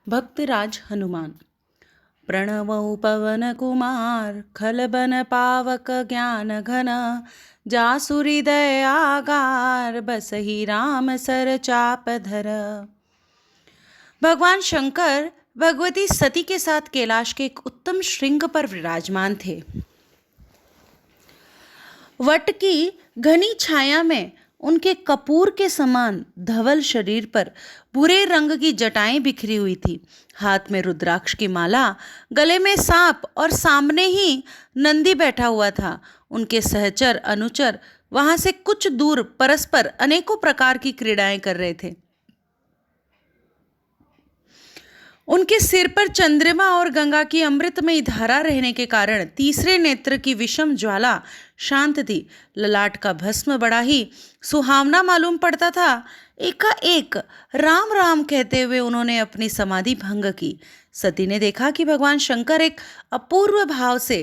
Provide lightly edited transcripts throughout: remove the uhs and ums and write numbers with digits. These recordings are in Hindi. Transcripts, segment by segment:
भक्तराज हनुमान। प्रणवौ पवन कुमार खलबन पावक ज्ञान घन, जासु हृदय आगार बसहि राम सर चाप धर। भगवान शंकर भगवती सती के साथ कैलाश के एक उत्तम श्रृंग पर विराजमान थे। वट की घनी छाया में उनके कपूर के समान धवल शरीर पर भूरे रंग की जटाएं बिखरी हुई थी। हाथ में रुद्राक्ष की माला, गले में सांप और सामने ही नंदी बैठा हुआ था। उनके सहचर अनुचर वहां से कुछ दूर परस्पर अनेकों प्रकार की क्रीड़ाएं कर रहे थे। उनके सिर पर चंद्रमा और गंगा की अमृतमयी धारा रहने के कारण तीसरे नेत्र की विषम ज्वाला शांत थी। ललाट का भस्म बड़ा ही सुहावना मालूम पड़ता था। एकाएक राम राम कहते हुए उन्होंने अपनी समाधि भंग की। सती ने देखा कि भगवान शंकर एक अपूर्व भाव से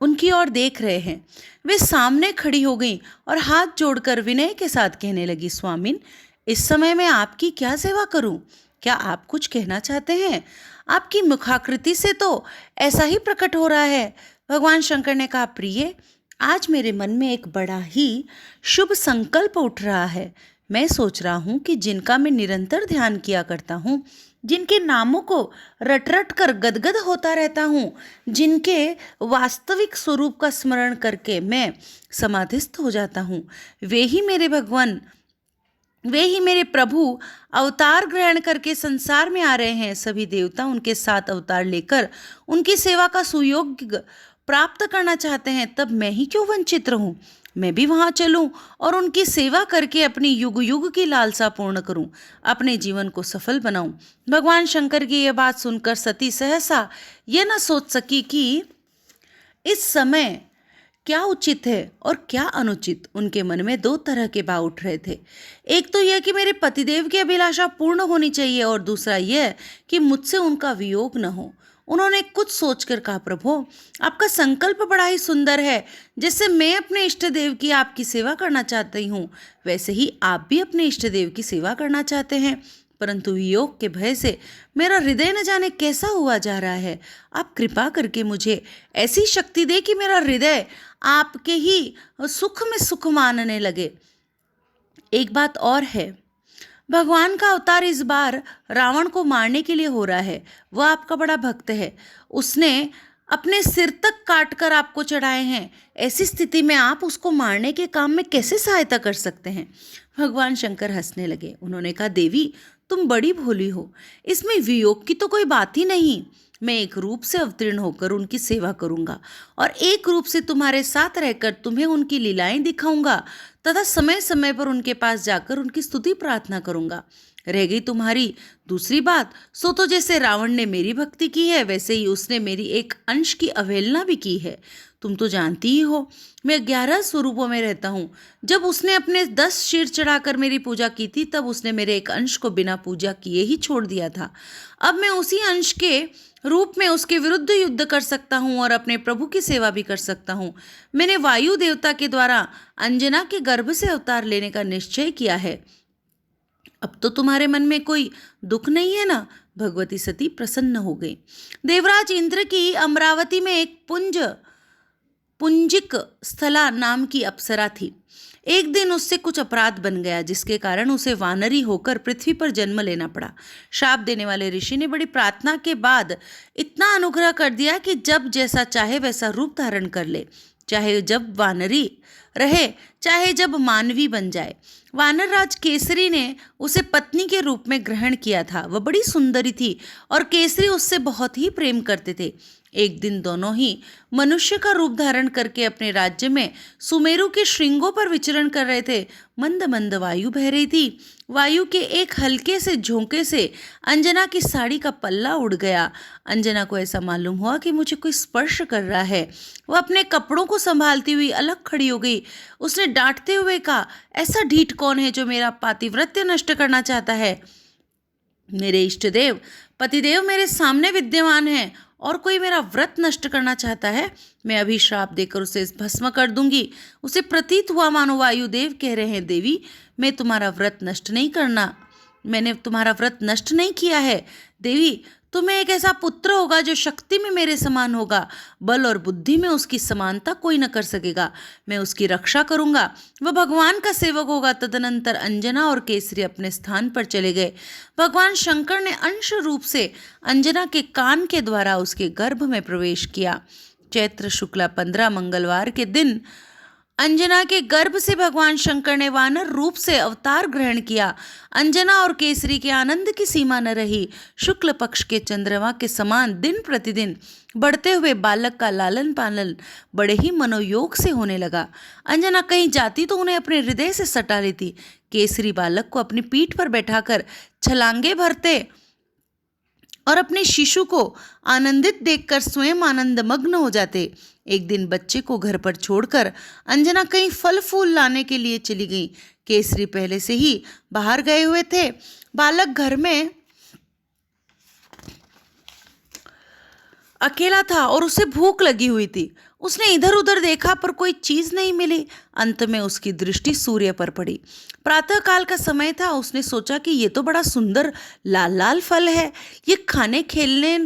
उनकी ओर देख रहे हैं। वे सामने खड़ी हो गईं और हाथ जोड़कर विनय के साथ कहने लगी, स्वामिन, इस समय मैं आपकी क्या सेवा करूं? क्या आप कुछ कहना चाहते हैं? आपकी मुखाकृति से तो ऐसा ही प्रकट हो रहा है। भगवान शंकर ने कहा, प्रिय, आज मेरे मन में एक बड़ा ही शुभ संकल्प उठ रहा है। मैं सोच रहा हूं कि जिनका मैं निरंतर ध्यान किया करता हूं, जिनके नामों को रट रट कर गदगद होता रहता हूं, जिनके वास्तविक स्वरूप का स्मरण करके मैं समाधिस्थ हो जाता हूं, वे ही मेरे प्रभु अवतार ग्रहण करके संसार में आ रहे हैं। सभी देवता उनके साथ अवतार लेकर उनकी सेवा का सुयोग प्राप्त करना चाहते हैं। तब मैं ही क्यों वंचित रहूं? मैं भी वहां चलूं और उनकी सेवा करके अपनी युग युग की लालसा पूर्ण करूं, अपने जीवन को सफल बनाऊं। भगवान शंकर की यह बात सुनकर सती सहसा यह न सोच सकी कि इस समय क्या उचित है और क्या अनुचित। उनके मन में दो तरह के भाव उठ रहे थे। एक तो यह कि मेरे पतिदेव की अभिलाषा पूर्ण होनी चाहिए, और दूसरा यह कि मुझसे उनका वियोग न हो। उन्होंने कुछ सोचकर कहा, प्रभु, आपका संकल्प बड़ा ही सुंदर है। जैसे मैं अपने इष्ट देव की आपकी सेवा करना चाहती हूँ, वैसे ही आप भी अपने इष्ट देव की सेवा करना चाहते हैं। परंतु वियोग के भय से मेरा हृदय न जाने कैसा हुआ जा रहा है। आप कृपा करके मुझे ऐसी शक्ति दे कि मेरा हृदय आपके ही सुख में सुख मानने लगे। एक बात और है, भगवान का अवतार इस बार रावण को मारने के लिए हो रहा है। वह आपका बड़ा भक्त है। उसने अपने सिर तक काट कर आपको चढ़ाए हैं। ऐसी स्थिति में आप उसको मारने के काम में कैसे सहायता कर सकते हैं? भगवान शंकर हंसने लगे। उन्होंने कहा, देवी, तुम बड़ी भोली हो। इसमें वियोग की तो कोई बात ही नहीं। मैं एक रूप से अवतीर्ण होकर उनकी सेवा करूंगा और एक रूप से तुम्हारे साथ रहकर तुम्हें उनकी लीलाएं दिखाऊंगा तथा समय समय पर उनके पास जाकर उनकी स्तुति प्रार्थना करूंगा। रह गई तुम्हारी दूसरी बात, सो तो जैसे रावण ने मेरी भक्ति की है, वैसे ही उसने मेरी एक अंश की अवहेलना भी की है। तुम तो जानती ही हो, मैं 11 स्वरूपों में रहता हूँ। जब उसने अपने 10 शीर चढ़ाकर मेरी पूजा की थी, तब उसने मेरे एक अंश को बिना पूजा किए ही छोड़ दिया था। अब मैं उसी अंश के रूप में उसके विरुद्ध युद्ध कर सकता हूँ और अपने प्रभु की सेवा भी कर सकता हूँ। मैंने वायु देवता के द्वारा अंजना के गर्भ से अवतार लेने का निश्चय किया है। अब तो तुम्हारे मन में कोई दुख नहीं है ना? भगवती सती प्रसन्न हो गई। देवराज इंद्र की अमरावती में एक पुंजिक स्थला नाम की अप्सरा थी। एक दिन उससे कुछ अपराध बन गया, जिसके कारण उसे वानरी होकर पृथ्वी पर जन्म लेना पड़ा। शाप देने वाले ऋषि ने बड़ी प्रार्थना के बाद इतना अनुग्रह कर दिया कि जब जैसा चाहे वैसा रूप धारण कर ले, चाहे जब वानरी रहे, चाहे जब मानवी बन जाए। वानर राज केसरी ने उसे पत्नी के रूप में ग्रहण किया था। वह बड़ी सुंदरी थी और केसरी उससे बहुत ही प्रेम करते थे। एक दिन दोनों ही मनुष्य का रूप धारण करके अपने राज्य में सुमेरु के श्रृंगों पर विचरण कर रहे थे। मंद मंद वायु बह रही थी। वायु के एक हल्के से झोंके से अंजना की साड़ी का पल्ला उड़ गया। अंजना को ऐसा मालूम हुआ कि मुझे कोई स्पर्श कर रहा है। वह अपने कपड़ों को संभालती हुई अलग खड़ी हो गई। उसने डांटते हुए कहा, ऐसा ढीठ कौन है जो मेरा पातिव्रत्य नष्ट करना चाहता है? मेरे इष्ट देव पतिदेव मेरे सामने विद्यमान हैं और कोई मेरा व्रत नष्ट करना चाहता है। मैं अभी श्राप देकर उसे भस्म कर दूंगी। उसे प्रतीत हुआ मानो वायुदेव कह रहे हैं, देवी, मैं तुम्हारा व्रत नष्ट नहीं करना मैंने तुम्हारा व्रत नष्ट नहीं किया है। देवी, तुम्हें एक ऐसा पुत्र होगा जो शक्ति में मेरे समान होगा, बल और बुद्धि में उसकी समानता कोई न कर सकेगा। मैं उसकी रक्षा करूंगा, वह भगवान का सेवक होगा। तदनंतर अंजना और केसरी अपने स्थान पर चले गए। भगवान शंकर ने अंश रूप से अंजना के कान के द्वारा उसके गर्भ में प्रवेश किया। चैत्र शुक्ला 15 मंगलवार के दिन अंजना के गर्भ से भगवान शंकर ने वानर रूप से अवतार ग्रहण किया। अंजना और केसरी के आनंद की सीमा न रही। शुक्ल पक्ष के चंद्रमा के समान दिन प्रतिदिन बढ़ते हुए बालक का लालन पालन बड़े ही मनोयोग से होने लगा। अंजना कहीं जाती तो उन्हें अपने हृदय से सटा लेती। केसरी बालक को अपनी पीठ पर बैठाकर छलांगे भरते और अपने शिशु को आनंदित देखकर स्वयं आनंदमग्न हो जाते। एक दिन बच्चे को घर पर छोड़कर अंजना कहीं फल फूल लाने के लिए चली गई। केसरी पहले से ही बाहर गए हुए थे। बालक घर में अकेला था और उसे भूख लगी हुई थी। उसने इधर उधर देखा पर कोई चीज नहीं मिली। अंत में उसकी दृष्टि सूर्य पर पड़ी। प्रातः काल का समय था। उसने सोचा कि ये तो बड़ा सुंदर लाल लाल फल है, ये खाने खेलने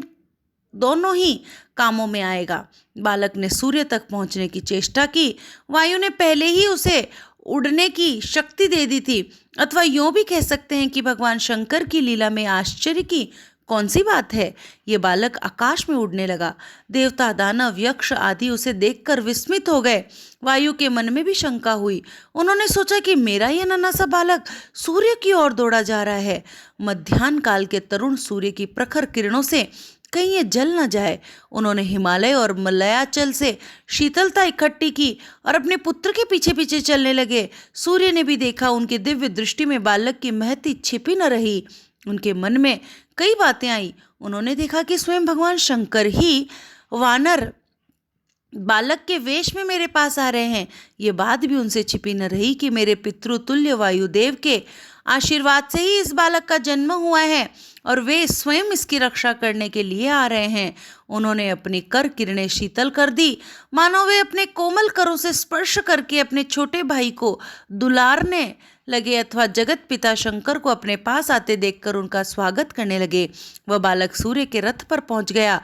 दोनों ही कामों में आएगा। बालक ने सूर्य तक पहुंचने की चेष्टा की। वायु ने पहले ही उसे उड़ने की शक्ति दे दी थी, अथवा यूं भी कह सकते हैं कि भगवान शंकर की लीला में आश्चर्य की कौन सी बात है। ये बालक आकाश में उड़ने लगा। देवता, दानव, यक्ष आदि उसे देखकर विस्मित हो गए। वायु के मन में भी शंका हुई। उन्होंने सोचा कि मेरा यह नन्हा सा बालक सूर्य की ओर दौड़ा जा रहा है। मध्याह्न काल के तरुण सूर्य की प्रखर किरणों से कहीं ये जल न जाए। उन्होंने हिमालय और मलयाचल से शीतलता इकट्ठी की और अपने पुत्र के पीछे पीछे चलने लगे। सूर्य ने भी देखा। उनकी दिव्य दृष्टि में बालक की महती छिपी न रही। उनके मन में कई बातें आई। उन्होंने देखा कि स्वयं भगवान शंकर ही वानर बालक के वेश में मेरे पास आ रहे हैं। ये बात भी उनसे छिपी न रही कि मेरे पितृतुल्य वायुदेव के आशीर्वाद से ही इस बालक का जन्म हुआ है और वे स्वयं इसकी रक्षा करने के लिए आ रहे हैं। उन्होंने अपनी कर किरणें शीतल कर दी, मानो वे अपने कोमल करों से स्पर्श करके अपने छोटे भाई को दुलारने लगे अथवा जगत पिता शंकर को अपने पास आते देखकर उनका स्वागत करने लगे। वह बालक सूर्य के रथ पर पहुंच गया,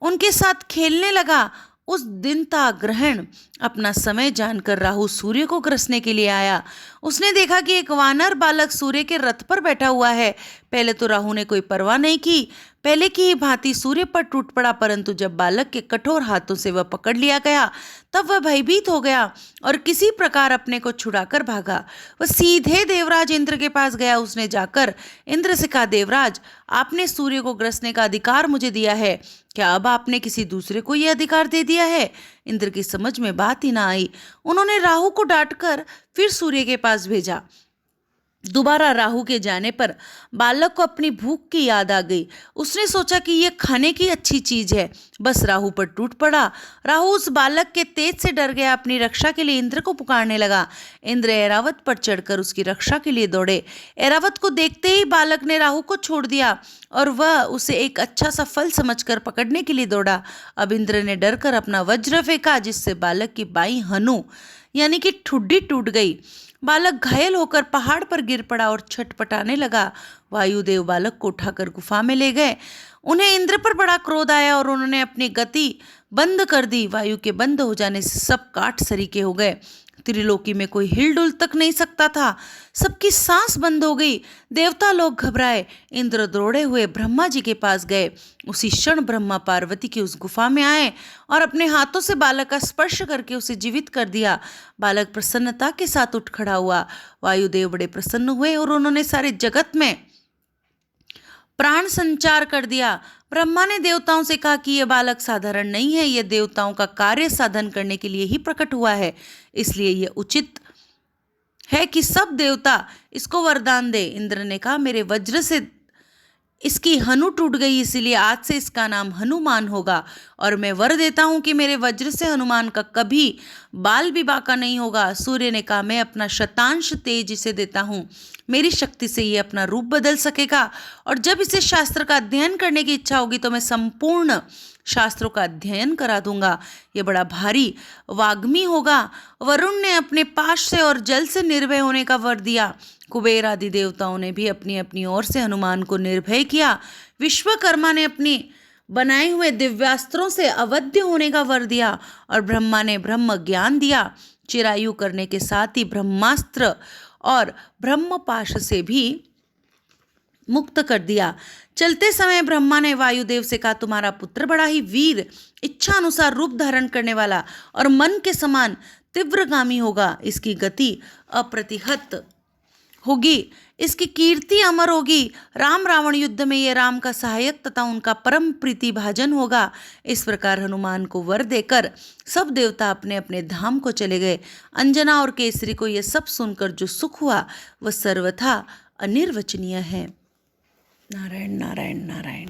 उनके साथ खेलने लगा। उस दिन था ग्रहण। अपना समय जानकर राहु सूर्य को ग्रसने के लिए आया। उसने देखा कि एक वानर बालक सूर्य के रथ पर बैठा हुआ है। पहले तो राहु ने कोई परवाह नहीं की, पहले की ही भांति सूर्य पर टूट पड़ा। परंतु जब बालक के कठोर हाथों से वह पकड़ लिया गया तब वह भयभीत हो गया और किसी प्रकार अपने को छुड़ाकर भागा। वह सीधे देवराज इंद्र के पास गया। उसने जाकर इंद्र से कहा, देवराज, आपने सूर्य को ग्रसने का अधिकार मुझे दिया है, क्या अब आपने किसी दूसरे को यह अधिकार दे दिया है? इंद्र की समझ में बात ही ना आई। उन्होंने राहु को डांटकर फिर सूर्य के पास भेजा। दोबारा राहु के जाने पर बालक को अपनी भूख की याद आ गई। उसने सोचा कि यह खाने की अच्छी चीज है, बस राहु पर टूट पड़ा। राहु उस बालक के तेज से डर गया। अपनी रक्षा के लिए इंद्र को पुकारने लगा। इंद्र ऐरावत पर चढ़कर उसकी रक्षा के लिए दौड़े। ऐरावत को देखते ही बालक ने राहु को छोड़ दिया और वह उसे एक अच्छा सा फल समझकर पकड़ने के लिए दौड़ा। अब इंद्र ने डरकर अपना वज्र फेंका, जिससे बालक की बाईं हनु यानी कि ठुड्डी टूट गई। बालक घायल होकर पहाड़ पर गिर पड़ा और छटपटाने लगा। वायुदेव बालक को उठाकर गुफा में ले गए। उन्हें इंद्र पर बड़ा क्रोध आया और उन्होंने अपनी गति बंद कर दी। वायु के बंद हो जाने से सब काट सरीके हो गए। त्रिलोकी में कोई हिलडुल तक नहीं सकता था। सबकी सांस बंद हो गई। देवता लोग घबराए। इंद्र दौड़े हुए ब्रह्मा जी के पास गए। उसी क्षण ब्रह्मा पार्वती की उस गुफा में आए और अपने हाथों से बालक का स्पर्श करके उसे जीवित कर दिया। बालक प्रसन्नता के साथ उठ खड़ा हुआ। वायुदेव बड़े प्रसन्न हुए और उन्होंने सारे जगत में प्राण संचार कर दिया। ब्रह्मा ने देवताओं से कहा कि यह बालक साधारण नहीं है, यह देवताओं का कार्य साधन करने के लिए ही प्रकट हुआ है, इसलिए यह उचित है कि सब देवता इसको वरदान दे। इंद्र ने कहा, मेरे वज्र से इसकी हनु टूट गई, इसीलिए आज से इसका नाम हनुमान होगा और मैं वर देता हूं कि मेरे वज्र से हनुमान का कभी बाल भी बांका नहीं होगा। सूर्य ने कहा, मैं अपना शतांश तेज इसे देता हूं, मेरी शक्ति से ये अपना रूप बदल सकेगा और जब इसे शास्त्र का अध्ययन करने की इच्छा होगी तो मैं संपूर्ण शास्त्रों का अध्ययन करा दूंगा। ये बड़ा भारी वाग्मी होगा। वरुण ने अपने पाश से और जल से निर्भय होने का वर दिया। कुबेर आदि देवताओं ने भी अपनी अपनी ओर से हनुमान को निर्भय किया। विश्वकर्मा ने अपने बनाए हुए दिव्यास्त्रों से अवध्य होने का वर दिया और ब्रह्मा ने ब्रह्म ज्ञान दिया। चिरायु करने के साथ ही ब्रह्मास्त्र और ब्रह्मपाश से भी मुक्त कर दिया। चलते समय ब्रह्मा ने वायुदेव से कहा, तुम्हारा पुत्र बड़ा ही वीर, इच्छा अनुसार रूप धारण करने वाला और मन के समान तीव्रगामी होगा। इसकी गति अप्रतिहत होगी, इसकी कीर्ति अमर होगी। राम रावण युद्ध में ये राम का सहायक तथा उनका परम प्रीति भाजन होगा। इस प्रकार हनुमान को वर देकर सब देवता अपने अपने धाम को चले गए। अंजना और केसरी को यह सब सुनकर जो सुख हुआ वह सर्वथा अनिर्वचनीय है। नारायण नारायण नारायण।